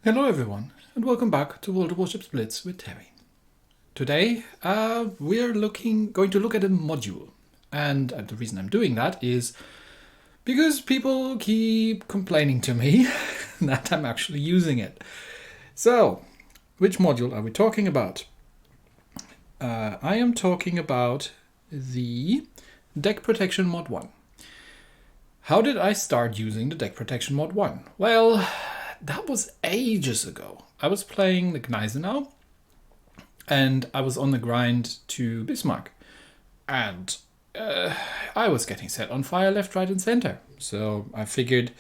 Hello everyone, and welcome back to Warships Blitz with Terry. Today we're going to look at a module, and the reason I'm doing that is because people keep complaining to me that I'm actually using it. So, which module are we talking about? I am talking about the Deck Protection Mod 1. How did I start using the Deck Protection Mod 1? Well, that was ages ago. I was playing the Gneisenau and I was on the grind to Bismarck. And I was getting set on fire left, right and center. So I figured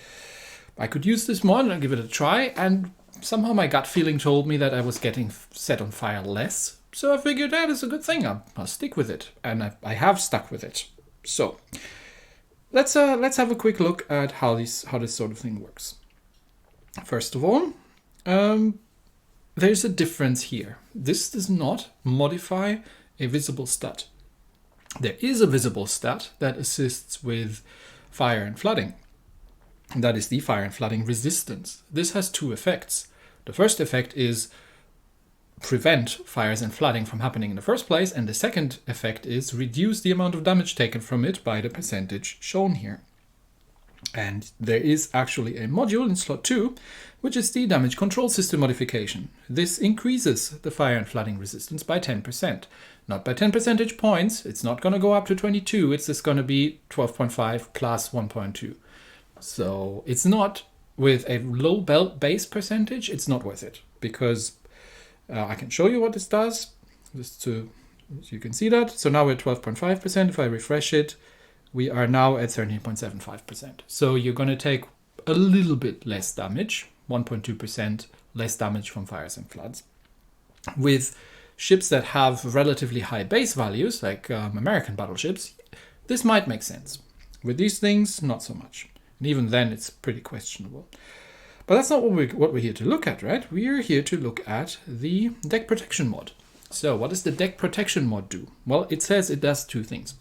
I could use this mod and give it a try. And somehow my gut feeling told me that I was getting set on fire less. So I figured that is a good thing. I'll stick with it. And I have stuck with it. So let's have a quick look at how this sort of thing works. First of all, there's a difference here. This does not modify a visible stat. There is a visible stat that assists with fire and flooding. That is the fire and flooding resistance. This has two effects. The first effect is prevent fires and flooding from happening in the first place, and the second effect is reduce the amount of damage taken from it by the percentage shown here. And there is actually a module in slot 2, which is the damage control system modification. This increases the fire and flooding resistance by 10%. Not by 10 percentage points, it's not going to go up to 22, it's just going to be 12.5 plus 1.2. So it's not, with a low base percentage, it's not worth it. Because I can show you what this does, just so you can see that. So now we're at 12.5%, if I refresh it, we are now at 13.75%. So you're going to take a little bit less damage, 1.2% less damage from fires and floods. With ships that have relatively high base values, like American battleships, this might make sense. With these things, not so much. And even then, it's pretty questionable. But that's not what we're here to look at, right? We're here to look at the Deck Protection mod. So what does the Deck Protection mod do? Well, it says it does two things.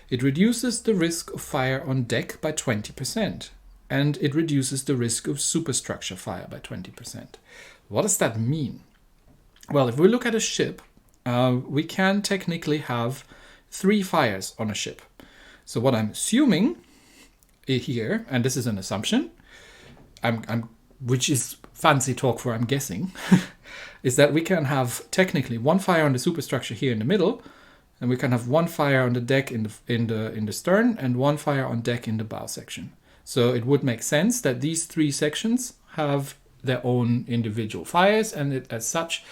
It reduces the risk of fire on deck by 20%, and it reduces the risk of superstructure fire by 20%. What does that mean? Well, if we look at a ship, we can technically have 3 fires on a ship. So what I'm assuming here, and this is an assumption, which is fancy talk for I'm guessing, is that we can have technically 1 fire on the superstructure here in the middle, and we can have 1 fire on the deck in the stern and 1 fire on deck in the bow section. So it would make sense that these 3 sections have their own individual fires, and as such,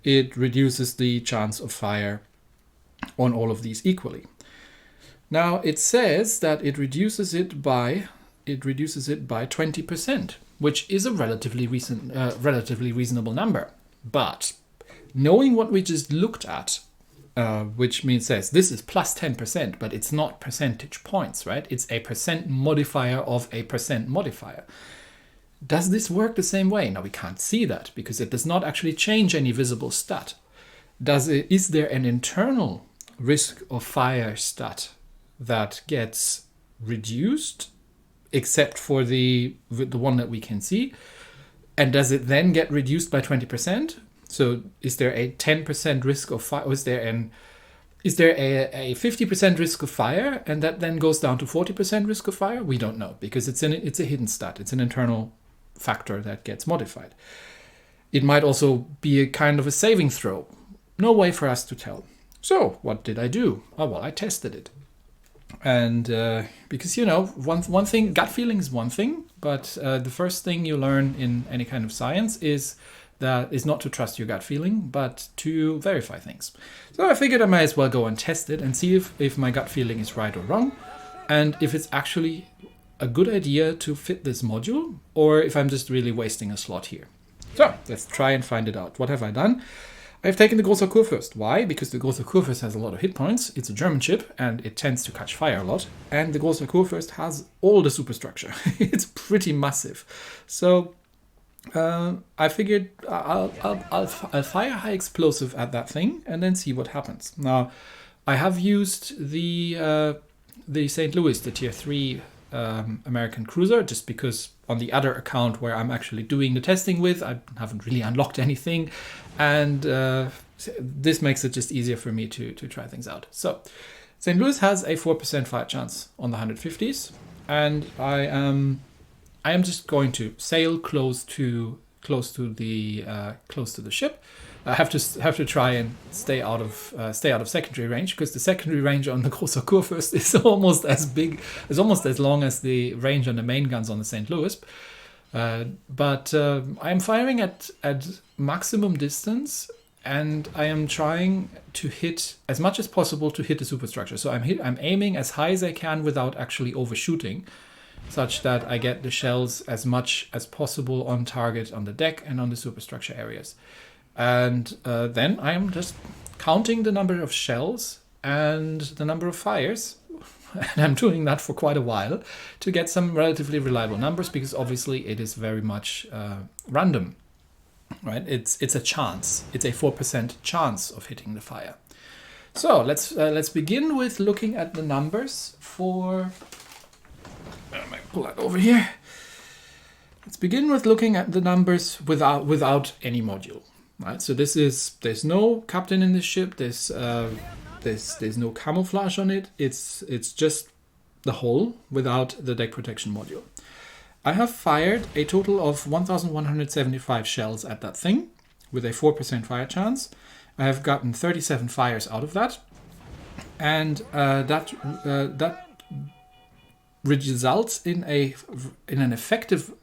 it reduces the chance of fire on all of these equally. Now it says that it reduces it by 20%, which is a relatively reasonable number. But knowing what we just looked at, which says this is plus 10%, but it's not percentage points, right? It's a percent modifier of a percent modifier. Does this work the same way? Now we can't see that because it does not actually change any visible stat. Is there an internal risk of fire stat that gets reduced, except for the one that we can see? And does it then get reduced by 20%? So is there a 10% risk of fire? Or is there a 50% risk of fire, and that then goes down to 40% risk of fire? We don't know, because it's a hidden stat. It's an internal factor that gets modified. It might also be a kind of a saving throw. No way for us to tell. So what did I do? Oh, well, I tested it. And because, one thing, gut feeling is one thing, but the first thing you learn in any kind of science is not to trust your gut feeling, but to verify things. So I figured I might as well go and test it and see if my gut feeling is right or wrong, and if it's actually a good idea to fit this module, or if I'm just really wasting a slot here. So let's try and find it out. What have I done? I've taken the Großer Kurfürst. Why? Because the Großer Kurfürst has a lot of hit points. It's a German ship, and it tends to catch fire a lot. And the Großer Kurfürst has all the superstructure. It's pretty massive. So I figured I'll fire high explosive at that thing and then see what happens. Now, I have used the St. Louis, the Tier 3 American cruiser, just because on the other account where I'm actually doing the testing with, I haven't really unlocked anything, and this makes it just easier for me to try things out. So, St. Louis has a 4% fire chance on the 150s, and I am just going to sail close to the ship. I have to try and stay out of secondary range, because the secondary range on the Großer Kurfürst is almost as long as the range on the main guns on the St. Louis. But I am firing at maximum distance, and I am trying to hit as much as possible to hit the superstructure. So I'm aiming as high as I can without actually overshooting, such that I get the shells as much as possible on target on the deck and on the superstructure areas. And then I'm just counting the number of shells and the number of fires. And I'm doing that for quite a while to get some relatively reliable numbers, because obviously it is very much random, right? It's a chance. It's a 4% chance of hitting the fire. So let's begin with looking at the numbers for... I might pull that over here. Let's begin with looking at the numbers without any module. Right, so there's no captain in this ship. There's no camouflage on it. It's just the hull without the deck protection module. I have fired a total of 1,175 shells at that thing with a 4% fire chance. I have gotten 37 fires out of that, and that results in an effective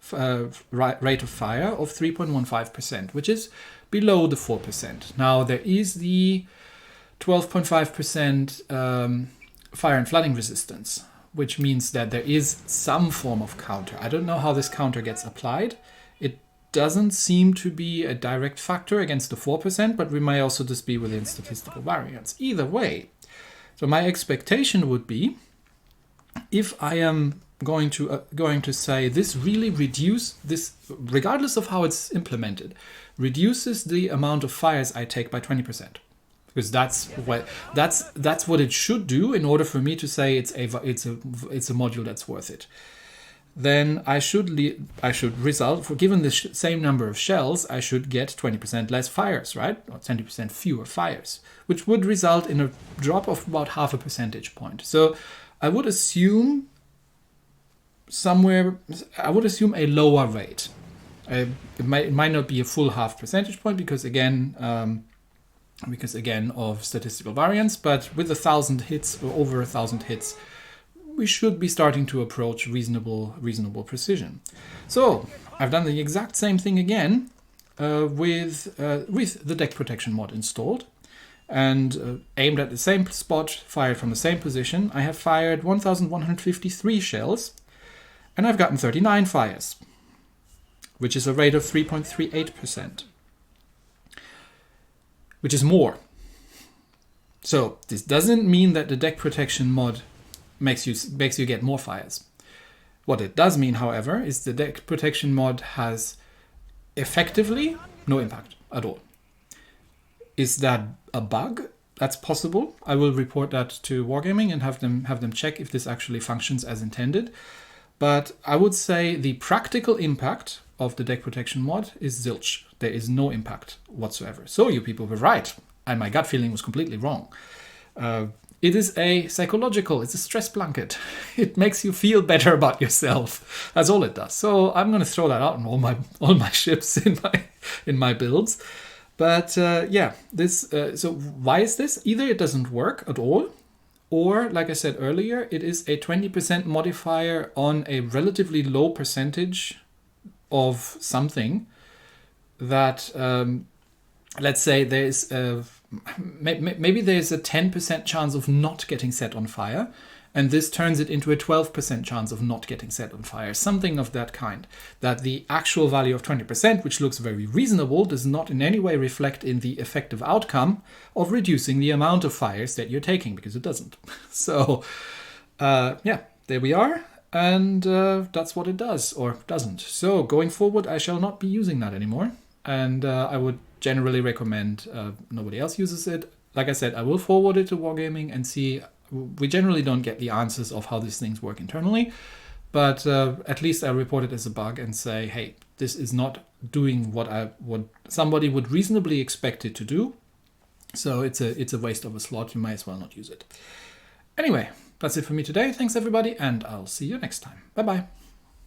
rate of fire of 3.15%, which is below the 4%. Now, there is the 12.5% fire and flooding resistance, which means that there is some form of counter. I don't know how this counter gets applied. It doesn't seem to be a direct factor against the 4%, but we may also just be within statistical variance. Either way, so my expectation would be, if I am going to say this really regardless of how it's implemented, reduces the amount of fires I take by 20%, because that's what it should do in order for me to say it's a module that's worth it. Then I should result, for given the same number of shells, I should get 20% less fires, right? Or 20% fewer fires, which would result in a drop of about half a percentage point. So I would assume a lower rate. It might not be a full half percentage point because again of statistical variance, but with 1,000 hits or over 1,000 hits, we should be starting to approach reasonable precision. So I've done the exact same thing again with the deck protection mod installed, and aimed at the same spot, fired from the same position. I have fired 1,153 shells, and I've gotten 39 fires, which is a rate of 3.38%, which is more. So this doesn't mean that the deck protection mod makes you get more fires. What it does mean, however, is the deck protection mod has effectively no impact at all. Is that a bug? That's possible. I will report that to Wargaming and have them check if this actually functions as intended. But I would say the practical impact of the deck protection mod is zilch. There is no impact whatsoever. So you people were right, and my gut feeling was completely wrong. It is it's a stress blanket. It makes you feel better about yourself. That's all it does. So I'm going to throw that out on all my ships in my builds. But so why is this? Either it doesn't work at all, or like I said earlier, it is a 20% modifier on a relatively low percentage of something that, let's say there's maybe there's a 10% chance of not getting set on fire, and this turns it into a 12% chance of not getting set on fire, something of that kind. That the actual value of 20%, which looks very reasonable, does not in any way reflect in the effective outcome of reducing the amount of fires that you're taking, because it doesn't. So, there we are. and that's what it does or doesn't. So going forward, I shall not be using that anymore, and I would generally recommend nobody else uses it. Like I said, I will forward it to Wargaming and see. We generally don't get the answers of how these things work internally, but at least I report it as a bug and say, hey, this is not doing what somebody would reasonably expect it to do. So it's a waste of a slot. You might as well not use it. Anyway, that's it for me today. Thanks everybody, and I'll see you next time. Bye bye.